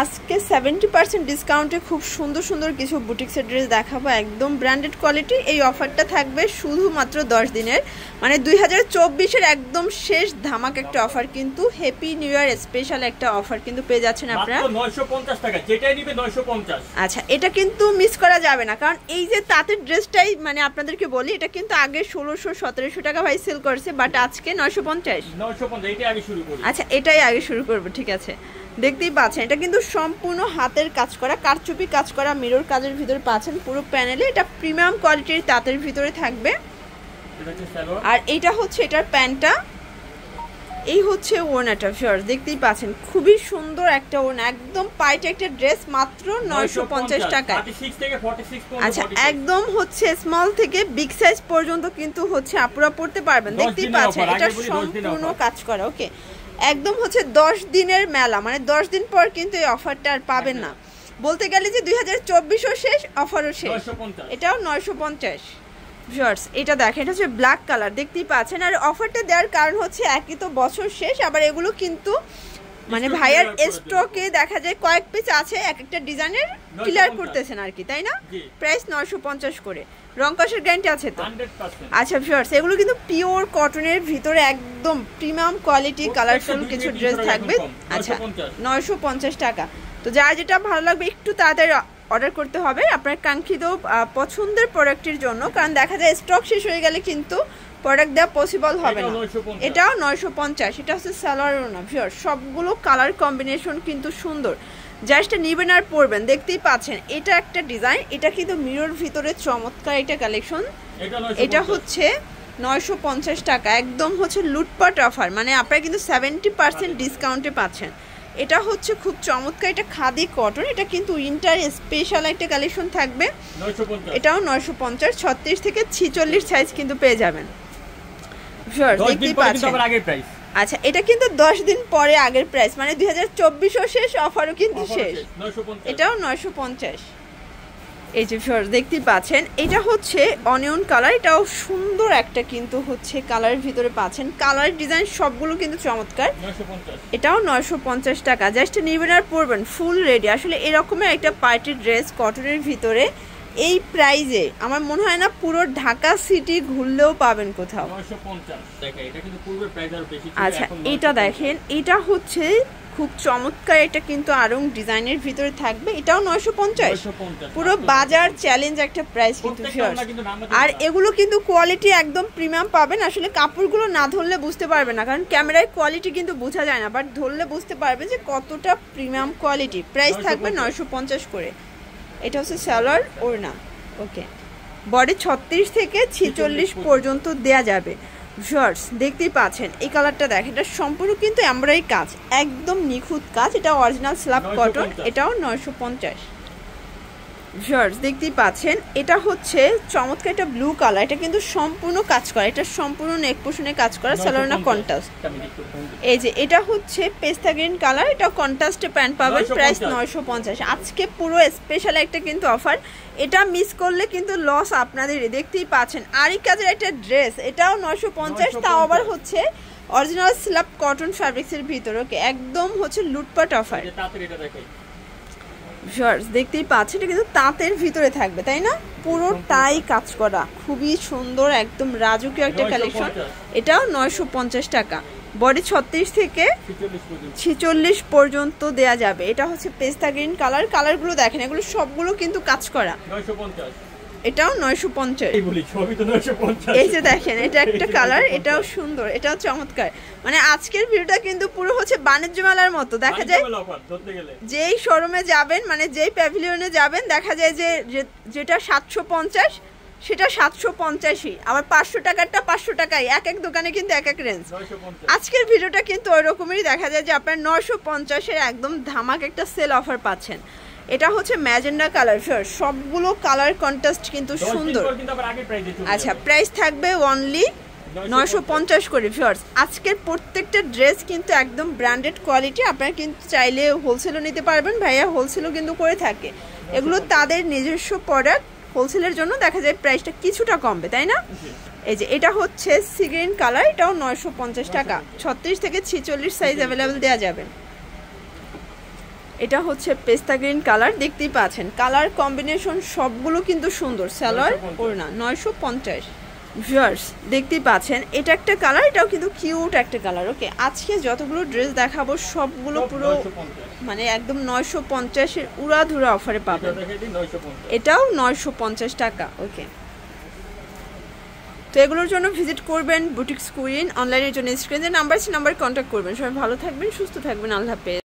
আজকে 70% ডিসকাউন্টে খুব সুন্দর সুন্দর কিছু বুটিক্সের ড্রেস দেখাবো, একদম ব্র্যান্ডেড কোয়ালিটি। এই অফারটা থাকবে শুধুমাত্র 10 দিনের, মানে 2024-এর একদম শেষ ধামাক একটা অফার, কিন্তু হ্যাপি নিউ ইয়ার স্পেশাল একটা অফার কিন্তু পেয়ে যাচ্ছেন আপনারা। মাত্র 950 টাকা, যেটাই নিবে 950। আচ্ছা, এটা কিন্তু মিস করা যাবে না, কারণ এই যে তাঁতের ড্রেসটাই মানে আপনাদেরকে বলি, এটা কিন্তু আগে 1600-1700 টাকা ভাই সেল করছে, বাট আজকে 950। এটাই আগে শুরু করি। আচ্ছা, এটাই আগে শুরু করব, ঠিক আছে। দেখতেই পাচ্ছেন এটা কিন্তু সম্পূর্ণ হাতের কাজ করা, কারচুপি কাজ করা, মিরর কাজের ভিতরে পাচ্ছেন পুরো প্যানেলে। এটা প্রিমিয়াম কোয়ালিটির তাঁতের ভিতরে থাকবে। আর এইটা হচ্ছে এটার প্যান্টটা, এই হচ্ছে ওড়নাটা। ভিউয়ার্স দেখতেই পাচ্ছেন খুবই সুন্দর একটা ওড়না, একদম পাইট একটা ড্রেস, মাত্র 950 টাকা। আচ্ছা, একদম হচ্ছে স্মল থেকে বিগ সাইজ পর্যন্ত কিন্তু হচ্ছে আপুরা পড়তে পারবেন। দেখতেই পাচ্ছেন এটা সম্পূর্ণ কাজ করা। ওকে, একদম হচ্ছে 10 দিনের মেলা, মানে 10 দিন পর কিন্তু এই অফারটা আর পাবেন না। বলতে গেলে যে 2024ও শেষ, অফারও শেষ। এটাও 950। ভিউয়ার্স এটা দেখেন, এটা হচ্ছে ব্ল্যাক কালার, দেখতেই পাচ্ছেন। আর অফারটা দেওয়ার কারণ হচ্ছে একই তো বছর শেষ, আবার এগুলো কিন্তু মানে ভাইয়ার স্টকে দেখা যায় কয়েক পিস আছে, এক একটা ডিজাইনের ক্লিয়ার করতেছেন আর কি, তাই না? প্রাইস 950 করে। রং কষের গ্যারান্টি আছে তো? 100%। আচ্ছা ভিউয়ার্স, এগুলো কিন্তু পিওর কটনের ভিতরে একদম প্রিমিয়াম কোয়ালিটি কালারফুল কিছু ড্রেস থাকবে। আচ্ছা, 950 টাকা। তো যার যেটা ভালো লাগবে একটু তাড়াতাড়ি অর্ডার করতে হবে আপনার কাঙ্ক্ষিত পছন্দের প্রোডাক্টের জন্য, কারণ দেখা যায় স্টক শেষ হয়ে গেলে কিন্তু প্রোডাক্ট দেওয়া পসিবল হবে না। এটাও 950। এটা হচ্ছে সালোয়ার ওড়না। ভিউয়ার্স সবগুলো কালার কম্বিনেশন কিন্তু সুন্দর, জাস্ট নিবেন আর পরবেন। দেখতেই পাচ্ছেন এটা একটা ডিজাইন, এটা কিন্তু মিরর ভিতরে চমৎকার একটা কালেকশন। এটা হচ্ছে 950 টাকা, একদম হচ্ছে লুটপাট অফার, মানে আপনারা কিন্তু 70% ডিসকাউন্টে পাচ্ছেন। এটা হচ্ছে খুব চমৎকার, এটা খাদি কটন, এটা কিন্তু উইন্টার স্পেশাল একটা কালেকশন থাকবে। এটাও 950, 36 থেকে 46 সাইজ কিন্তু পেয়ে যাবেন। দেখতেই পাচ্ছেন। আচ্ছা, এটা কিন্তু 10 দিন পরে আগের প্রাইস, মানে 2024ও শেষ, অফারও কিন্তু শেষ। এটাও 950। এই যে ভিউয়ার্স দেখতেই পাচ্ছেন, এটা হচ্ছে অনিয়ন কালার, এটাও সুন্দর একটা কিন্তু হচ্ছে কালারের ভিতরে পাচ্ছেন। কালার ডিজাইন সবগুলো কিন্তু চমৎকার। এটাও 950 টাকা, জাস্ট নিবেন আর পরবেন, ফুল রেডি। আসলে এরকমের একটা পার্টি ড্রেস কটনের ভিতরে এই প্রাইজে আমার মনে হয় না পুরো ঢাকা সিটি ঘুরলেও পাবেন কোথাও। আচ্ছা, এটা দেখেন, এটা হচ্ছে খুব চমৎকার, এটা কিন্তু আরং ডিজাইনের ভিতরে থাকবে। এটাও 950, পুরো বাজার চ্যালেঞ্জ একটা প্রাইস কিন্তু। আর এগুলো কিন্তু কোয়ালিটি একদম প্রিমিয়াম পাবেন। আসলে কাপড়গুলো না ধরলে বুঝতে পারবে না, কারণ ক্যামেরায় কোয়ালিটি কিন্তু বোঝা যায় না, বাট ধরলে বুঝতে পারবে যে কতটা প্রিমিয়াম কোয়ালিটি। প্রাইস থাকবে 950 করে। এটা হচ্ছে সালোয়ার ওড়না। ওকে, বডি 36 থেকে 46 পর্যন্ত দেয়া যাবে। ভিউয়ার্স দেখতেই পাচ্ছেন এই কালারটা দেখেন, এটা সম্পূর্ণ কিন্তু এমব্রয়ডারি কাজ, একদম নিখুঁত কাজ। এটা অরিজিনাল স্ল্যাব কটন, এটাও 950। ভিউয়ার্স দেখতেই পাচ্ছেন, এটা হচ্ছে চমৎকার, এটা ব্লু কালার, এটা কিন্তু সম্পূর্ণ কাজ করা, এটা সম্পূর্ণ নেক পোর্শনে কাজ করা, সালোয়ার না কন্ট্রাস্ট। এই যে এটা হচ্ছে পেস্তা গ্রিন কালার, এটা কন্ট্রাস্টে প্যান্ট পাবেন। প্রাইস 950। আজকে পুরো স্পেশাল একটা কিন্তু অফার, এটা মিস করলে কিন্তু লস আপনাদের। দেখতেই পাচ্ছেন আরি কাজের একটা ড্রেস, এটাও 950, তাও আবার হচ্ছে অরিজিনাল স্ল্যাব কটন ফ্যাব্রিক্সের ভিতরে। ওকে, একদম হচ্ছে লুটপাট অফার। ভিউয়ার্স দেখতেই পাচ্ছেন, এটা কিন্তু তাঁতের ভিতরে থাকবে, তাই না? পুরোটাই কাজ করা, খুবই সুন্দর, একদম রাজকীয় একটা কালেকশন। এটাও 950 টাকা, বডি 36 থেকে 46 পর্যন্ত দেয়া যাবে। এটা হচ্ছে পেস্তা গ্রিন কালার, কালারগুলো দেখেন, এগুলো সবগুলো কিন্তু কাজ করা। এটাও 950। এই যে দেখেন, এটা একটা কালার, এটাও সুন্দর, এটাও চমৎকার। মানে আজকের ভিডিওটা কিন্তু পুরো হচ্ছে বাণিজ্য মেলার মতো। দেখা যায় যেই শোরুমে যাবেন, মানে যেই প্যাভিলিয়নে যাবেন, দেখা যায় যে যেটা 750 সেটা 750ই, আবার 500 টাকারটা 500 টাকাই। এক এক দোকানে কিন্তু এক এক রেঞ্জ। আজকের ভিডিওটা কিন্তু ওই রকমই, দেখা যায় যে আপনার 950-এর একদম ধামাক একটা সেল অফার পাচ্ছেন। এটা হচ্ছে ম্যাজেন্ডা কালার। সবগুলো কালার কন্ট্রাস্ট কিন্তু সুন্দর। আচ্ছা, প্রাইস থাকবে অনলি 950 করে। ভিউয়ার্স আজকের প্রত্যেকটা ড্রেস কিন্তু একদম ব্র্যান্ডেড কোয়ালিটি, আপনারা কিন্তু চাইলে হোলসেলও নিতে পারবেন, ভাইয়া হোলসেলও কিন্তু করে থাকে। এগুলো তাদের নিজস্ব প্রোডাক্ট, হোলসেলের জন্য দেখা যায় প্রাইসটা কিছুটা কমবে, তাই না? এই যে এটা হচ্ছে সি গ্রিন কালার, এটাও 950 টাকা, 36 থেকে 46 সাইজ অ্যাভেলেবেল দেওয়া যাবে। এটা হচ্ছে পেস্তা গ্রিন কালার, দেখতেই পাচ্ছেন কালার কম্বিনেশন সবগুলো কিন্তু সুন্দর। সালোয়ার ওড়না 950 ভিউয়ার্স, দেখতেই পাচ্ছেন এটা একটা কালার, এটাও কিন্তু কিউট একটা কালার। ওকে, আজকে যতগুলো ড্রেস দেখাবো সবগুলো পুরো মানে একদম 950-এর উড়াধুরা অফারে পাবেন। এটাও 950 টাকা। ওকে, তো এগুলোর জন্য ভিজিট করবেন বুটিক্স কুইন। অনলাইনের জন্য স্ক্রিনে নাম্বার কন্ট্যাক্ট করবেন। সবাই ভালো থাকবেন, সুস্থ থাকবেন, আল্লাহ হাফেজ।